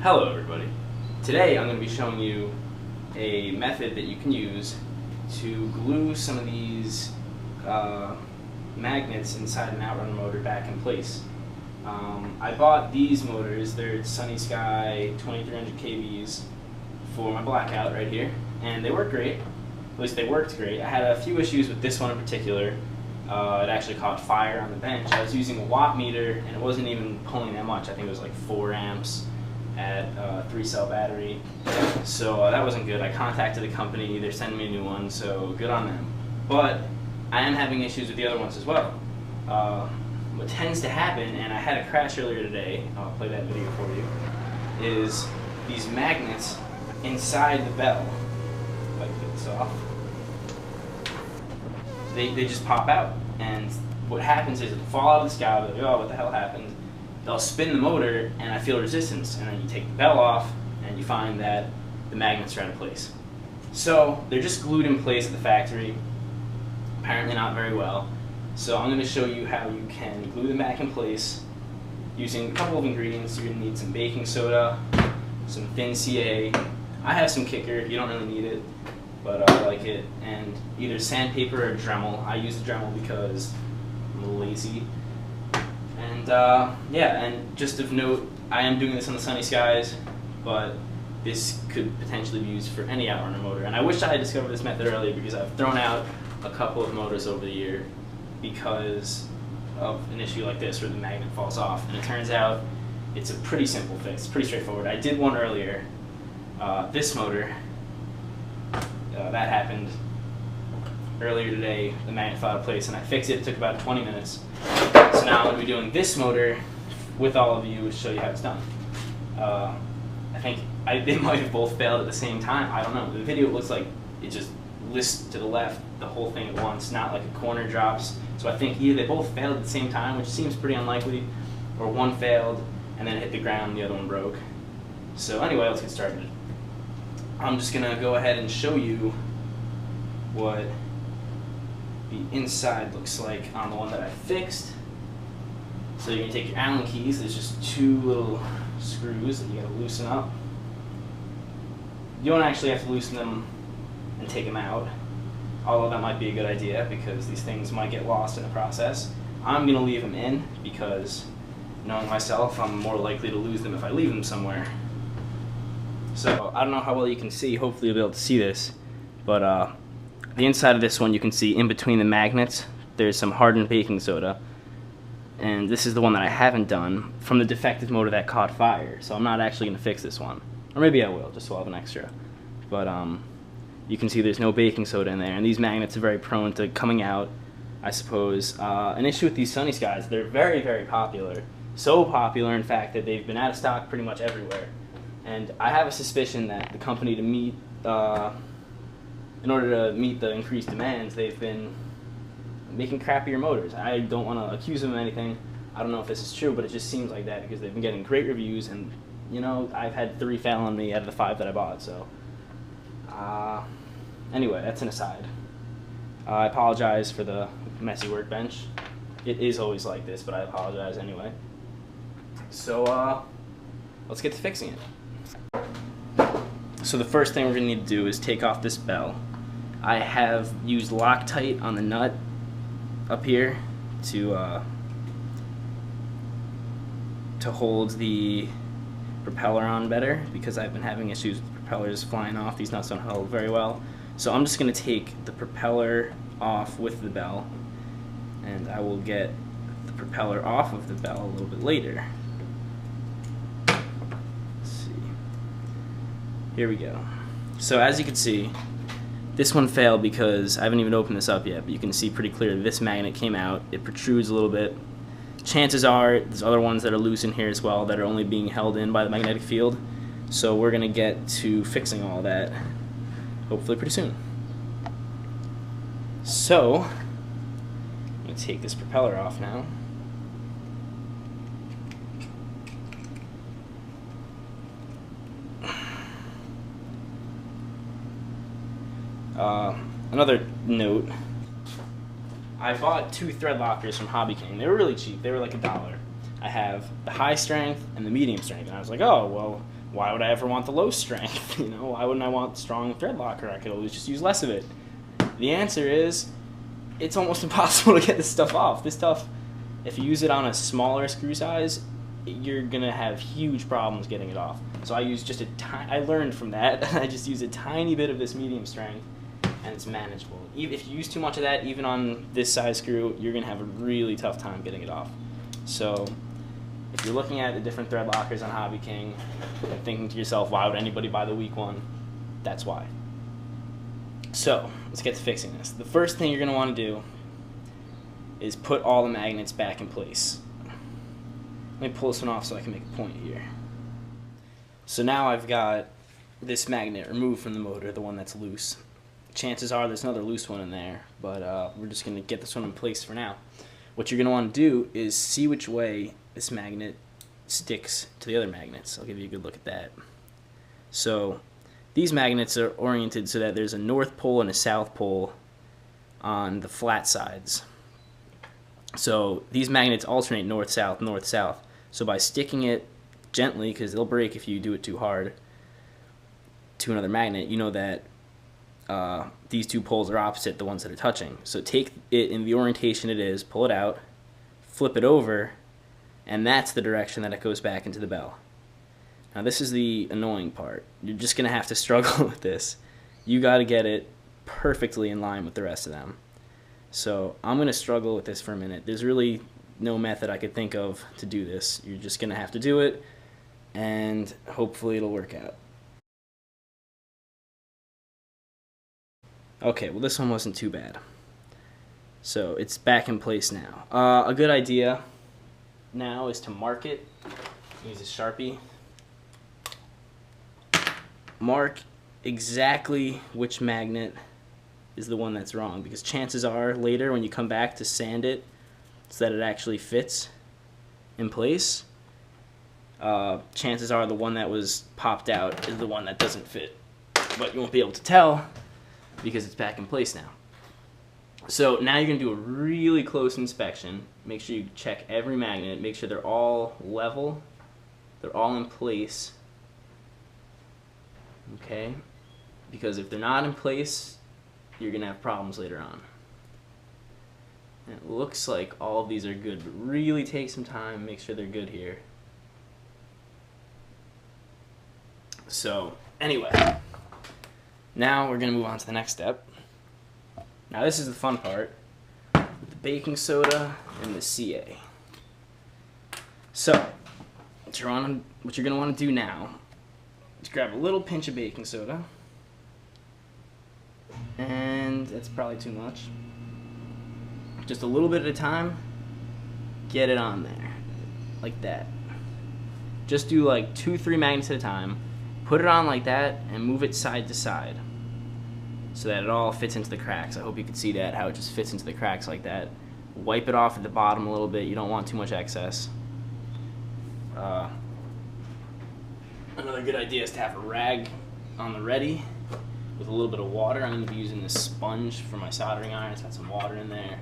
Hello everybody. Today I'm going to be showing you a method that you can use to glue some of these magnets inside an outrunner motor back in place. I bought these motors, they're Sunny Sky 2300 kVs for my blackout right here, and they work great. At least they worked great. I had a few issues with this one in particular. It actually caught fire on the bench. I was using a watt meter and it wasn't even pulling that much. I think it was like 4 amps at a 3-cell battery. So that wasn't good. I contacted the company, they're sending me a new one, so good on them. But I am having issues with the other ones as well. What tends to happen, and I had a crash earlier today, I'll play that video for you, is these magnets inside the bell, like this off, they just pop out. And what happens is it'll fall out of the sky, like, oh, what the hell happened? They'll spin the motor and I feel resistance, and then you take the bell off and you find that the magnets are out of place. So they're just glued in place at the factory, apparently not very well. So I'm going to show you how you can glue them back in place using a couple of ingredients. You're going to need some baking soda, some thin CA. I have some kicker, you don't really need it, but I like it, and either sandpaper or Dremel. I use the Dremel because I'm lazy. And yeah, and just of note, I am doing this on the Sunny Skies, but this could potentially be used for any outrunner motor. And I wish I had discovered this method earlier, because I've thrown out a couple of motors over the year because of an issue like this where the magnet falls off. And it turns out it's a pretty simple fix, pretty straightforward. I did one earlier, this motor, that happened earlier today. The magnet fell out of place and I fixed it. It took about 20 minutes. So now I'm going to be doing this motor with all of you to show you how it's done. I think they might have both failed at the same time. I don't know. The video looks like it just lists to the left the whole thing at once, not like a corner drops. So I think either they both failed at the same time, which seems pretty unlikely, or one failed and then it hit the ground and the other one broke. So anyway, let's get started. I'm just going to go ahead and show you what the inside looks like on the one that I fixed. So you're going to take your Allen keys. There's just 2 little screws that you got to loosen up. You don't actually have to loosen them and take them out, although that might be a good idea because these things might get lost in the process. I'm going to leave them in because, knowing myself, I'm more likely to lose them if I leave them somewhere. So I don't know how well you can see. Hopefully you'll be able to see this, but the inside of this one, you can see in between the magnets there's some hardened baking soda, and this is the one that I haven't done from the defective motor that caught fire. So I'm not actually going to fix this one, or maybe I will, just so I'll have an extra. But you can see there's no baking soda in there, and these magnets are very prone to coming out, I suppose. An issue with these Sunny Skies, they're very, very popular. So popular, in fact, that they've been out of stock pretty much everywhere. And I have a suspicion that the company, to meet, in order to meet the increased demands, they've been making crappier motors. I don't want to accuse them of anything. I don't know if this is true, but it just seems like that because they've been getting great reviews, and you know, I've had 3 fail on me out of the 5 that I bought. So anyway, that's an aside. I apologize for the messy workbench. It is always like this, but I apologize anyway. So let's get to fixing it. So the first thing we're going to need to do is take off this bell. I have used Loctite on the nut up here to hold the propeller on better, because I've been having issues with the propellers flying off. These nuts don't hold very well. So I'm just going to take the propeller off with the bell, and I will get the propeller off of the bell a little bit later. Here we go. So as you can see, this one failed because I haven't even opened this up yet, but you can see pretty clearly this magnet came out. It protrudes a little bit. Chances are there's other ones that are loose in here as well that are only being held in by the magnetic field. So we're going to get to fixing all that hopefully pretty soon. So I'm going to take this propeller off now. Another note, I bought 2 thread lockers from Hobby King. They were really cheap. They were like $1. I have the high strength and the medium strength, and I was like, oh, well, why would I ever want the low strength? Why wouldn't I want strong thread locker? I could always just use less of it. The answer is, it's almost impossible to get this stuff off. This stuff, if you use it on a smaller screw size, you're gonna have huge problems getting it off. So I use just I learned from that. I just use a tiny bit of this medium strength, and it's manageable. If you use too much of that, even on this size screw, you're gonna have a really tough time getting it off. So if you're looking at the different thread lockers on Hobby King and thinking to yourself, why would anybody buy the weak one? That's why. So let's get to fixing this. The first thing you're gonna want to do is put all the magnets back in place. Let me pull this one off so I can make a point here. So now I've got this magnet removed from the motor, the one that's loose. Chances are there's another loose one in there, but we're just going to get this one in place for now. What you're going to want to do is see which way this magnet sticks to the other magnets. I'll give you a good look at that. So these magnets are oriented so that there's a north pole and a south pole on the flat sides. So these magnets alternate north-south, north-south. So by sticking it gently, because they'll break if you do it too hard, to another magnet, you know that these two poles are opposite the ones that are touching. So take it in the orientation it is, pull it out, flip it over, and that's the direction that it goes back into the bell. Now this is the annoying part. You're just going to have to struggle with this. You got to get it perfectly in line with the rest of them. So I'm going to struggle with this for a minute. There's really no method I could think of to do this. You're just going to have to do it, and hopefully it'll work out. Okay, well this one wasn't too bad. So it's back in place now. A good idea now is to mark it. Use a Sharpie. Mark exactly which magnet is the one that's wrong, because chances are later when you come back to sand it so that it actually fits in place, chances are the one that was popped out is the one that doesn't fit, but you won't be able to tell because it's back in place now. So now you're going to do a really close inspection. Make sure you check every magnet, make sure they're all level, they're all in place, okay? Because if they're not in place, you're going to have problems later on. And it looks like all of these are good, but really take some time, make sure they're good here. So anyway, now we're going to move on to the next step. Now this is the fun part, the baking soda and the CA. So what you're going to want to do now is grab a little pinch of baking soda, and that's probably too much. Just a little bit at a time, get it on there, like that. Just do like 2-3 magnets at a time, put it on like that, and move it side to side so that it all fits into the cracks. I hope you can see that, how it just fits into the cracks like that. Wipe it off at the bottom a little bit, you don't want too much excess. Another good idea is to have a rag on the ready with a little bit of water. I'm going to be using this sponge for my soldering iron. It's got some water in there.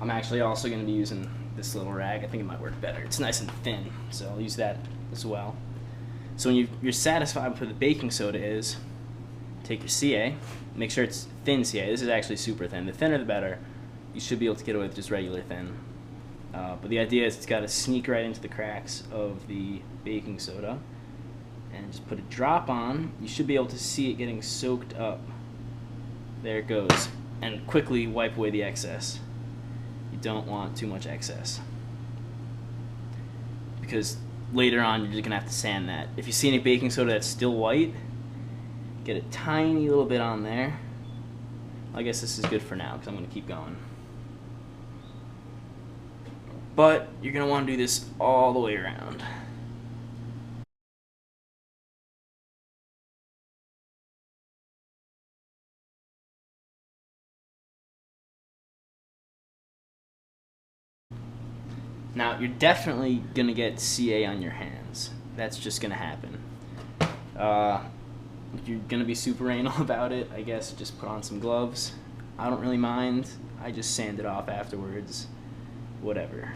I'm actually also going to be using this little rag. I think it might work better. It's nice and thin, so I'll use that as well. So when you're satisfied with what the baking soda is, take your CA. Make sure it's thin CA. This is actually super thin. The thinner the better. You should be able to get away with just regular thin. But the idea is it's got to sneak right into the cracks of the baking soda. And just put a drop on. You should be able to see it getting soaked up. There it goes. And quickly wipe away the excess. You don't want too much excess, because later on you're just going to have to sand that. If you see any baking soda that's still white, get a tiny little bit on there. I guess this is good for now because I'm going to keep going. But you're going to want to do this all the way around. Now, you're definitely going to get CA on your hands. That's just going to happen. If you're going to be super anal about it, I guess just put on some gloves. I don't really mind. I just sand it off afterwards. Whatever.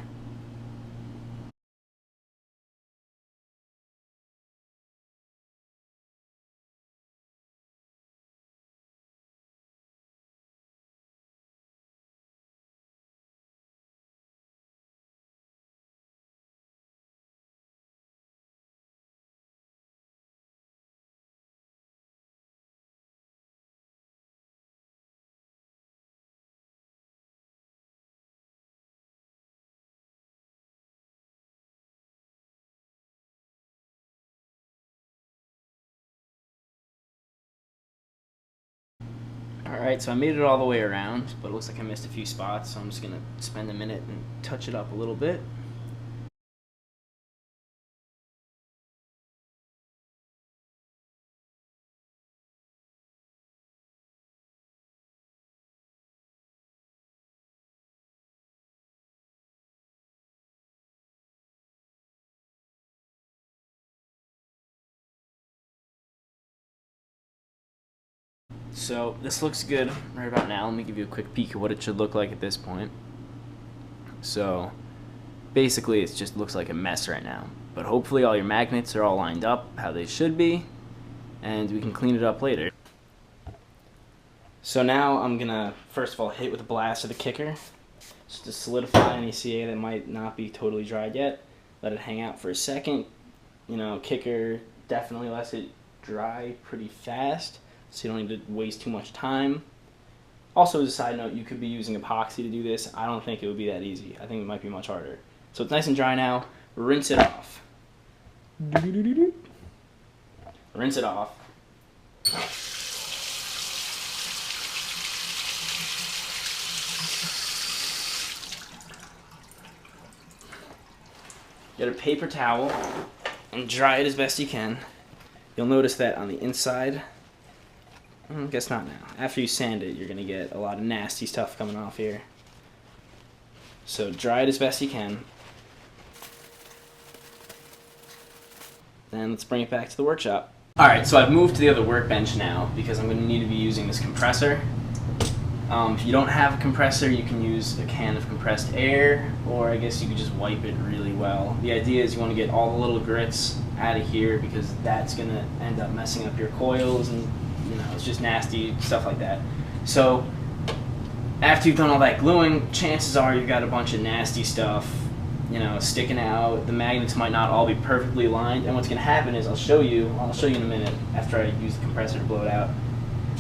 Alright, so I made it all the way around, but it looks like I missed a few spots, so I'm just going to spend a minute and touch it up a little bit. So this looks good right about now. Let me give you a quick peek of what it should look like at this point. So basically it just looks like a mess right now, but hopefully all your magnets are all lined up how they should be, and we can clean it up later. So now I'm gonna first of all hit with a blast of the kicker just to solidify any CA that might not be totally dried yet. Let it hang out for a second. You know, kicker definitely lets it dry pretty fast, so you don't need to waste too much time. Also, as a side note, you could be using epoxy to do this. I don't think it would be that easy. I think it might be much harder. So it's nice and dry now. Rinse it off. Rinse it off. Get a paper towel and dry it as best you can. You'll notice that on the inside, I guess not now. After you sand it, you're going to get a lot of nasty stuff coming off here. So dry it as best you can. Then let's bring it back to the workshop. Alright, so I've moved to the other workbench now because I'm going to need to be using this compressor. If you don't have a compressor, you can use a can of compressed air, or I guess you could just wipe it really well. The idea is you want to get all the little grits out of here because that's going to end up messing up your coils, and you know, it's just nasty stuff like that. So after you've done all that gluing, chances are you've got a bunch of nasty stuff, you know, sticking out. The magnets might not all be perfectly aligned, and what's going to happen is I'll show you in a minute after I use the compressor to blow it out.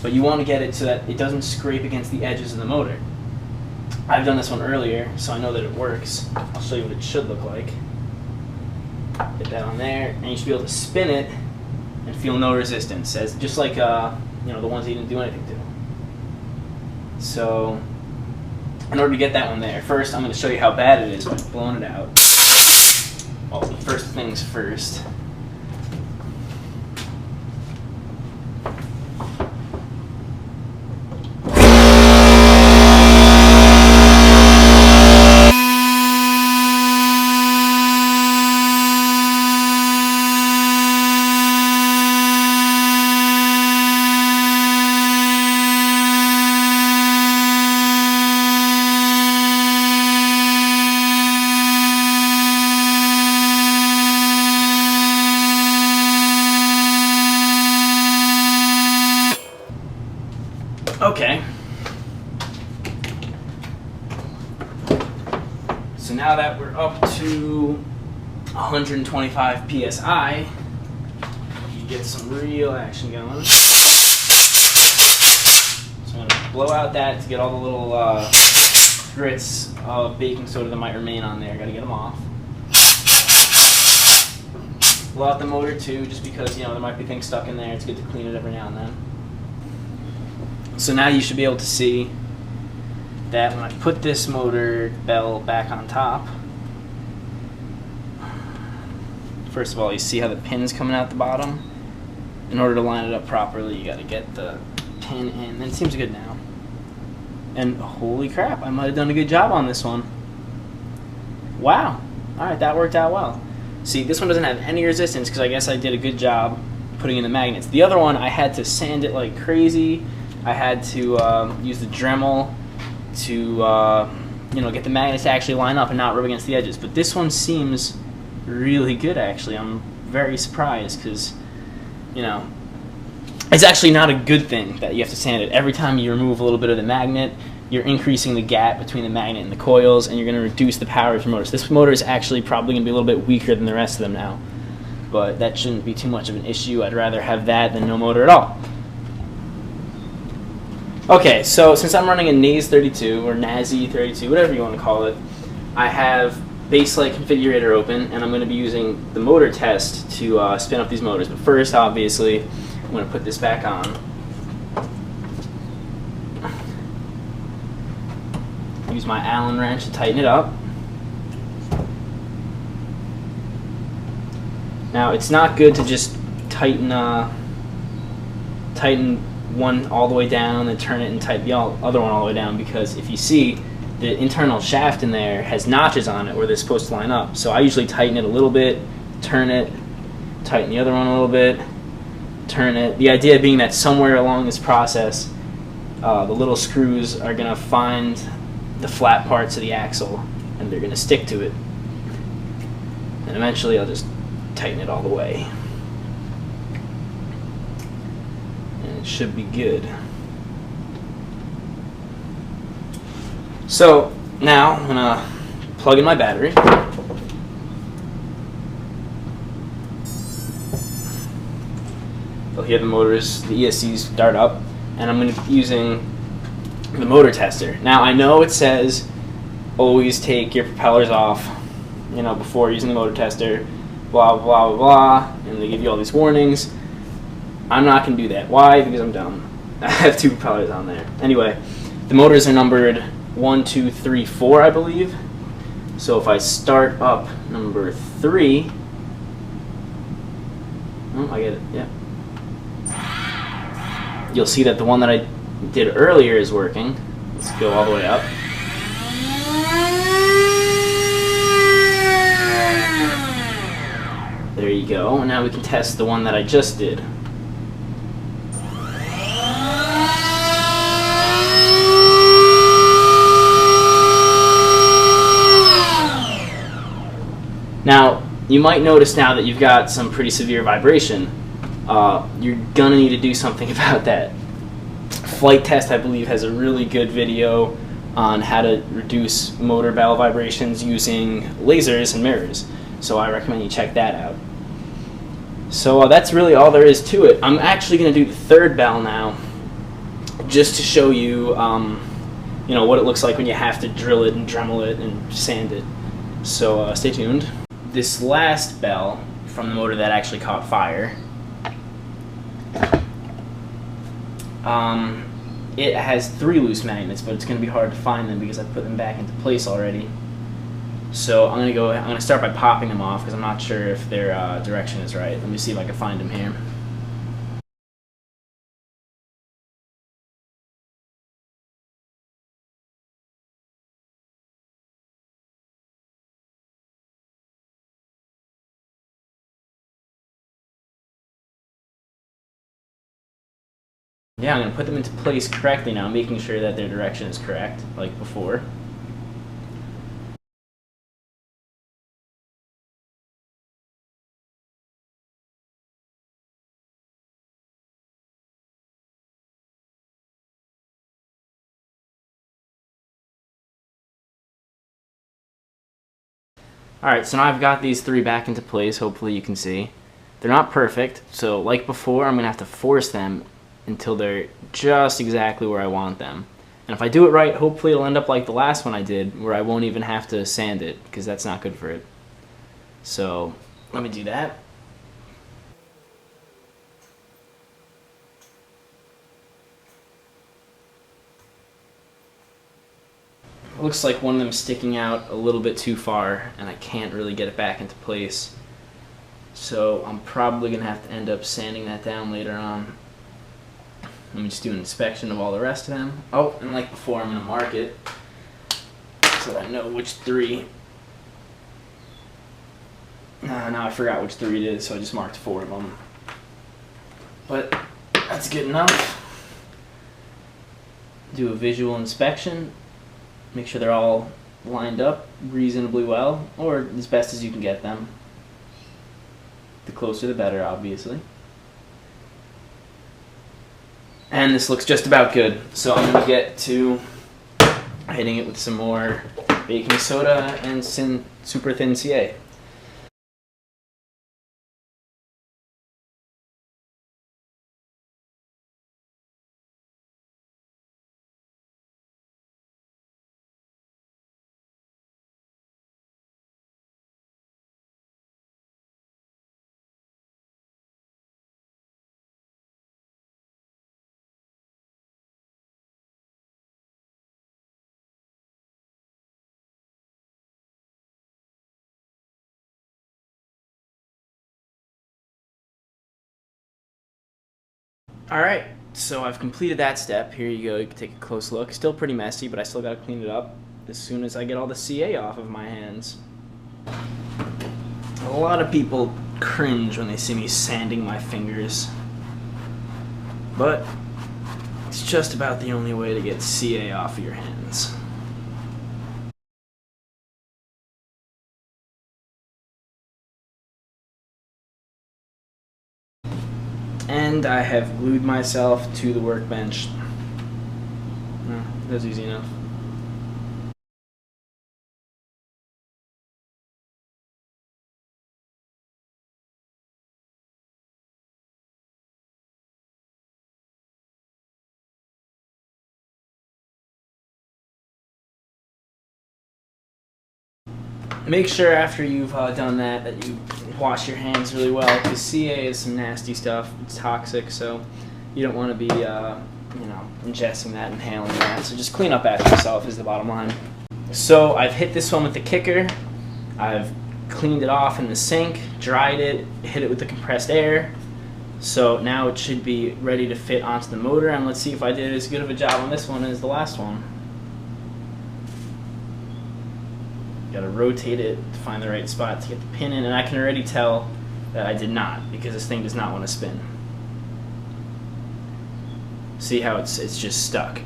But you want to get it so that it doesn't scrape against the edges of the motor. I've done this one earlier, so I know that it works. I'll show you what it should look like. Get that on there, and you should be able to spin it and feel no resistance, as just like you know, the ones that you didn't do anything to. So in order to get that one there, first I'm going to show you how bad it is by blowing it out. Well, first things first. Okay, so now that we're up to 125 psi, you get some real action going. So I'm going to blow out that to get all the little grits of baking soda that might remain on there. Got to get them off. Blow out the motor too, just because, you know, there might be things stuck in there. It's good to clean it every now and then. So now you should be able to see that when I put this motor bell back on top, first of all, you see how the pin's coming out the bottom? In order to line it up properly, you got to get the pin in. And it seems good now. And holy crap, I might have done a good job on this one. Wow. Alright, that worked out well. See, this one doesn't have any resistance because I guess I did a good job putting in the magnets. The other one, I had to sand it like crazy. I had to use the Dremel to you know, get the magnets to actually line up and not rub against the edges. But this one seems really good, actually. I'm very surprised because, you know, it's actually not a good thing that you have to sand it. Every time you remove a little bit of the magnet, you're increasing the gap between the magnet and the coils, and you're going to reduce the power of your motors. This motor is actually probably going to be a little bit weaker than the rest of them now, but that shouldn't be too much of an issue. I'd rather have that than no motor at all. Okay, so since I'm running a NAZ 32 or NAZI 32, whatever you want to call it, I have Baselite Configurator open, and I'm going to be using the motor test to spin up these motors. But first, obviously, I'm going to put this back on. use my Allen wrench to tighten it up. Now it's not good to just tighten one all the way down and turn it and tighten the other one all the way down, because if you see, the internal shaft in there has notches on it where they're supposed to line up. So I usually tighten it a little bit, turn it, tighten the other one a little bit, turn it. The idea being that somewhere along this process, the little screws are going to find the flat parts of the axle and they're going to stick to it. And eventually I'll just tighten it all the way. And it should be good. So now I'm going to plug in my battery. You'll hear the motors, the ESCs start up, and I'm going to be using the motor tester. Now I know it says always take your propellers off, before using the motor tester, blah blah blah blah, and they give you all these warnings. I'm not going to do that. Why? Because I'm dumb. I have 2 propellers on there. Anyway, the motors are numbered 1, 2, 3, 4, I believe. So if I start up number 3, oh, I get it. Yeah. You'll see that the one that I did earlier is working. Let's go all the way up. There you go. And now we can test the one that I just did. Now, you might notice now that you've got some pretty severe vibration. You're gonna need to do something about that. Flight Test, I believe, has a really good video on how to reduce motor bell vibrations using lasers and mirrors. So I recommend you check that out. So that's really all there is to it. I'm actually going to do the 3rd bell now, just to show you, what it looks like when you have to drill it and Dremel it and sand it. So stay tuned. This last bell from the motor that actually caught fire, it has 3 loose magnets, but it's going to be hard to find them because I put them back into place already. So I'm going to start by popping them off because I'm not sure if their direction is right. Let me see if I can find them here. Yeah, I'm going to put them into place correctly now, making sure that their direction is correct, like before. Alright, so now I've got these 3 back into place, hopefully you can see. They're not perfect, so like before, I'm going to have to force them until they're just exactly where I want them. And if I do it right, hopefully it'll end up like the last one I did, where I won't even have to sand it, because that's not good for it. So, let me do that. It looks like one of them is sticking out a little bit too far, and I can't really get it back into place. So I'm probably going to have to end up sanding that down later on. Let me just do an inspection of all the rest of them. Oh, and like before, I'm going to mark it so that I know which 3. Now I forgot which 3 it is, so I just marked 4 of them. But that's good enough. Do a visual inspection. Make sure they're all lined up reasonably well, or as best as you can get them. The closer the better, obviously. And this looks just about good. So I'm going to get to hitting it with some more baking soda and super thin CA. Alright, so I've completed that step. Here you go, you can take a close look. Still pretty messy, but I still gotta clean it up as soon as I get all the CA off of my hands. A lot of people cringe when they see me sanding my fingers, but it's just about the only way to get CA off of your hands. And I have glued myself to the workbench. No, that's easy enough. Make sure after you've done that you wash your hands really well, because CA is some nasty stuff. It's toxic, so you don't want to be ingesting that, inhaling that. So just clean up after yourself is the bottom line. So I've hit this one with the kicker. I've cleaned it off in the sink, dried it, hit it with the compressed air. So now it should be ready to fit onto the motor, and let's see if I did as good of a job on this one as the last one. Gotta rotate it to find the right spot to get the pin in, and I can already tell that I did not, because this thing does not want to spin. See how it's just stuck.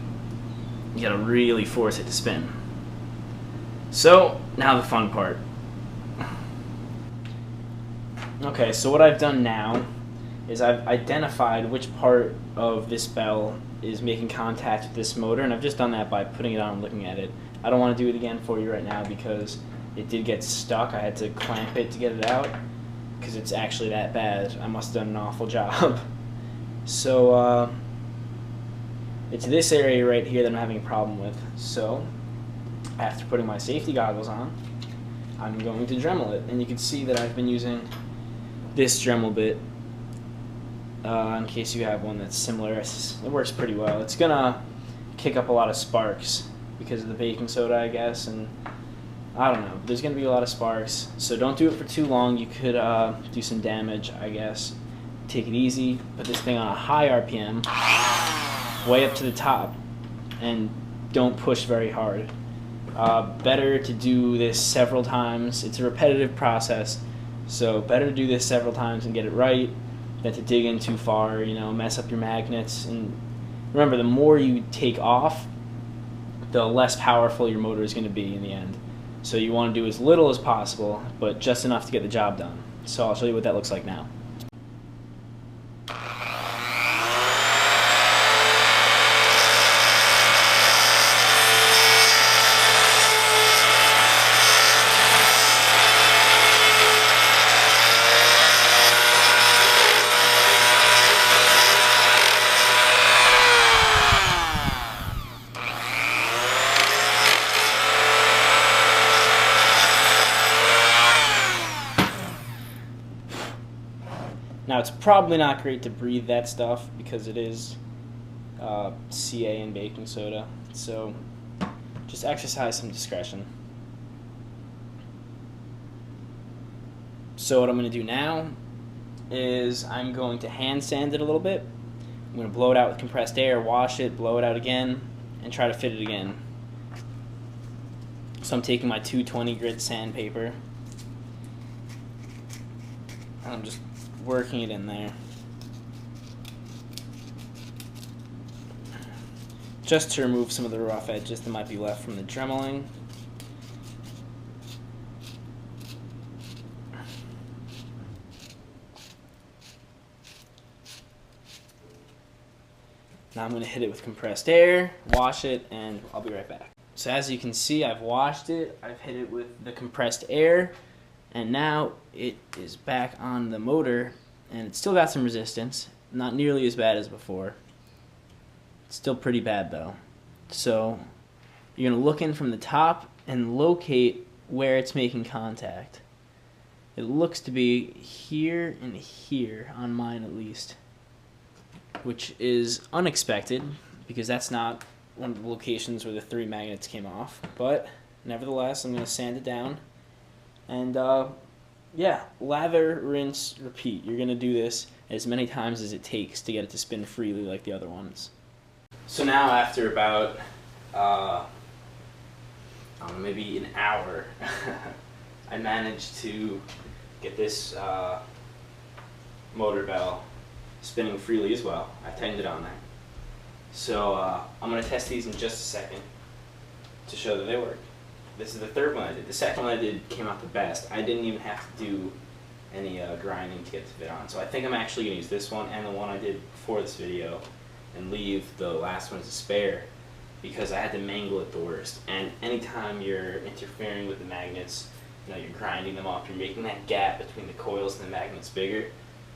You gotta really force it to spin. So now the fun part. Okay, so what I've done now is I've identified which part of this bell is making contact with this motor, and I've just done that by putting it on and looking at it. I don't want to do it again for you right now because it did get stuck. I had to clamp it to get it out because it's actually that bad. I must have done an awful job. So it's this area right here that I'm having a problem with. So after putting my safety goggles on, I'm going to Dremel it. And you can see that I've been using this Dremel bit in case you have one that's similar. It works pretty well. It's gonna kick up a lot of sparks because of the baking soda, I guess, and I don't know. There's gonna be a lot of sparks, so don't do it for too long. You could do some damage, I guess. Take it easy. Put this thing on a high RPM, way up to the top, and don't push very hard. Better to do this several times. It's a repetitive process, so better to do this several times and get it right than to dig in too far, mess up your magnets. And remember, the more you take off, the less powerful your motor is going to be in the end. So you want to do as little as possible, but just enough to get the job done. So I'll show you what that looks like now. Now, it's probably not great to breathe that stuff because it is CA and baking soda, so just exercise some discretion. So what I'm going to do now is I'm going to hand sand it a little bit. I'm going to blow it out with compressed air, wash it, blow it out again, and try to fit it again. So I'm taking my 220 grit sandpaper, and I'm just working it in there just to remove some of the rough edges that might be left from the dremeling. Now I'm going to hit it with compressed air, wash it, and I'll be right back. So as you can see, I've washed it, I've hit it with the compressed air, and now it is back on the motor, and it's still got some resistance. Not nearly as bad as before. It's still pretty bad though. So you're going to look in from the top and locate where it's making contact. It looks to be here and here, on mine at least, which is unexpected because that's not one of the locations where the 3 magnets came off. But nevertheless, I'm going to sand it down and yeah, lather, rinse, repeat. You're going to do this as many times as it takes to get it to spin freely like the other ones. So now after about, maybe an hour, I managed to get this motor bell spinning freely as well. I tightened it on there. So I'm going to test these in just a second to show that they work. This is the third one I did. The second one I did came out the best. I didn't even have to do any grinding to get the fit on. So I think I'm actually going to use this one and the one I did before this video and leave the last one as a spare because I had to mangle it the worst. And anytime you're interfering with the magnets, you're grinding them off, you're making that gap between the coils and the magnets bigger,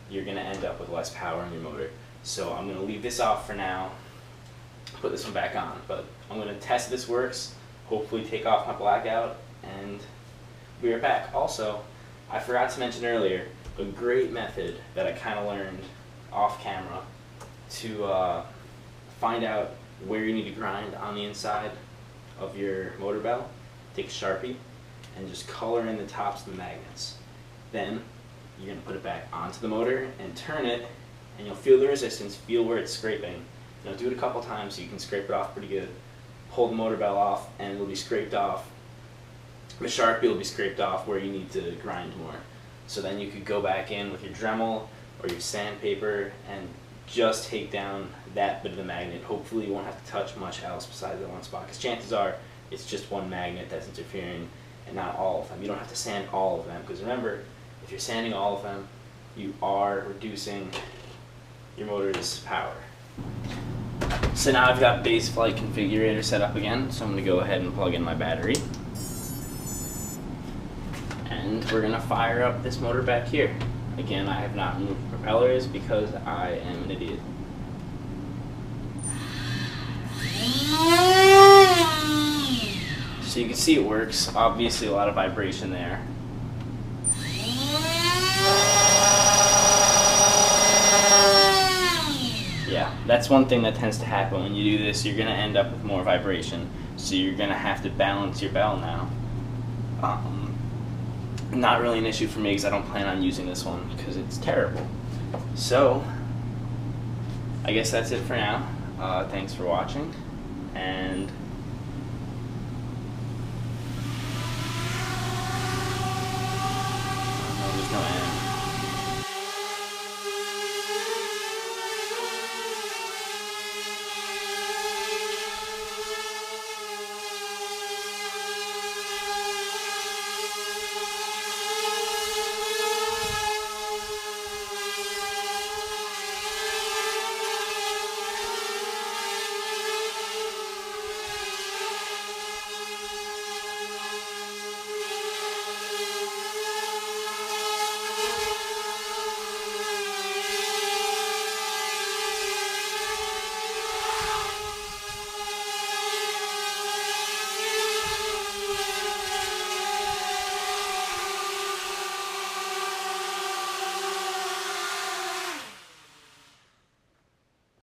you're going to end up with less power in your motor. So I'm going to leave this off for now, put this one back on. But I'm going to test if this works, hopefully take off my blackout, and be right back. Also, I forgot to mention earlier, a great method that I kind of learned off camera to find out where you need to grind on the inside of your motor bell. Take a Sharpie and just color in the tops of the magnets. Then you're going to put it back onto the motor and turn it, and you'll feel the resistance, feel where it's scraping. Do it a couple times so you can scrape it off pretty good. Pull the motor bell off and it'll be scraped off. The Sharpie will be scraped off where you need to grind more. So then you could go back in with your Dremel or your sandpaper and just take down that bit of the magnet. Hopefully you won't have to touch much else besides that one spot, because chances are it's just one magnet that's interfering and not all of them. You don't have to sand all of them, because remember, if you're sanding all of them, you are reducing your motor's power. So now I've got base flight configurator set up again, so I'm going to go ahead and plug in my battery. And we're going to fire up this motor back here. Again, I have not removed the propellers because I am an idiot. So you can see it works. Obviously a lot of vibration there. Yeah, that's one thing that tends to happen when you do this. You're going to end up with more vibration, so you're going to have to balance your bell now. Not really an issue for me because I don't plan on using this one because it's terrible. So, I guess that's it for now. Thanks for watching, and